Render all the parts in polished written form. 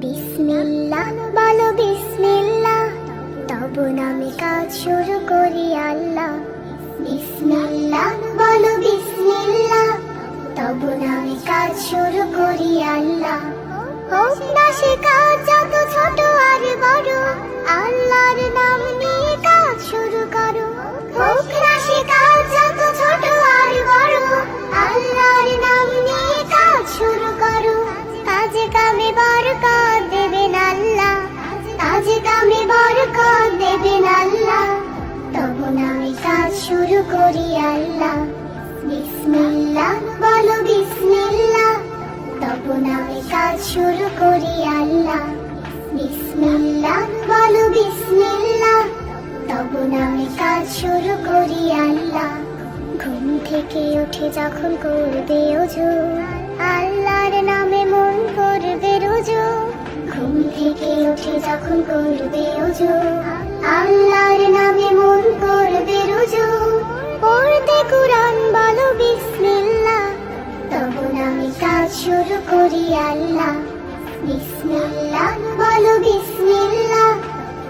বিসমিল্লাহ বলো বিসমিল্লাহ, তব নামে কাজ শুরু করি আল্লাহ। বিসমিল্লাহ বলো বিসমিল্লাহ, তব নামে কাজ শুরু করি আল্লাহ। হোক না সে কাজ যত ছোট আর বড়, আল্লাহর নাম নিয়ে কাজ শুরু করো। হোক না সে কাজ যত ছোট আর বড়, আল্লাহর নাম নিয়ে কাজ শুরু করো। কাজে কামে বরকত দেবেন আল্লাহ, কাজে কামে বরকত দেবেন আল্লাহ। তব নামে কাজ শুরু করি আল্লাহ। বিসমিল্লাহ বলো বিসমিল্লাহ, তব নামে কাজ শুরু করি আল্লাহ। বিসমিল্লাহ বলো বিসমিল্লাহ, তব নামে কাজ শুরু করি আল্লাহ। ঘুম থেকে উঠে যখন করবে ওযু, আল্লাহর নামে মন করবে রুজু। ঘুম থেকে উঠে যখন করবে ওযু, আল্লাহর নামে মন করবে রুজু। পড়তে কুরআন বলো বিসমিল্লাহ, তব নামে কাজ শুরু করি আল্লাহ। বিসমিল্লাহ বলো বিসমিল্লাহ,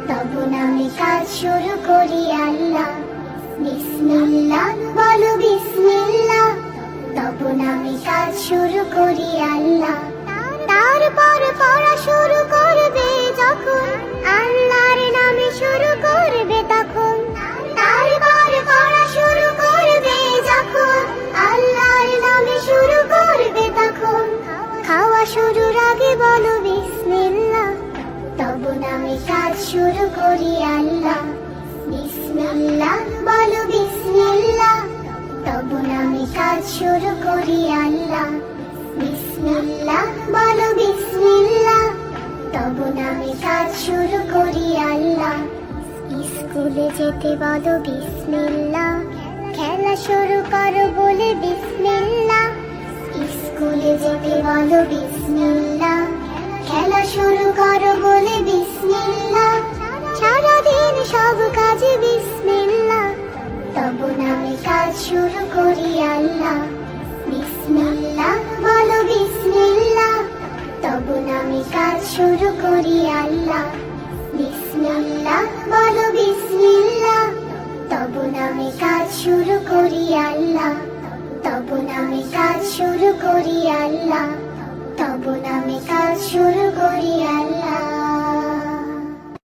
তব নামে কাজ শুরু করি আল্লাহ। বিসমিল্লাহ বলো বিসমিল্লাহ, তব নামে কাজ শুরু করি আল্লাহ। তারপর পড়া শুরু করবে যখন, আল্লাহর নামে শুরু করবে তখন। তারপর পড়া শুরু করবে যখন, আল্লাহর নামে শুরু করবে তখন। খাওয়া শুরুর আগে বলো বিসমিল্লাহ, তব নামে কাজ শুরু করি আল্লাহ। বিসমিল্লাহ বলো বিসমিল্লাহ, তব নামে কাজ শুরু করি আল্লাহ। বিসমিল্লাহ বলো বিসমিল্লাহ, তব নামে কাজ শুরু করি আল্লাহ। স্কুলে যেতে বলো বিসমিল্লাহ, খেলা শুরু করো বলে বিসমিল্লাহ। স্কুলে যেতে বলো বিসমিল্লাহ, খেলা শুরু করো বলে বিসমিল্লাহ। সারাদিন সব কাজে বিসমিল্লাহ, তব নামে কাজ শুরু করি আল্লাহ। বিসমিল্লাহ বলো বিসমিল্লাহ, তব নামে কাজ শুরু করি আল্লাহ। বিসমিল্লাহ বলো বিসমিল্লাহ, তব নামে কাজ শুরু করি আল্লাহ। তব নামে কাজ শুরু করি আল্লাহ, তব নামে কাজ শুরু করি আল্লাহ।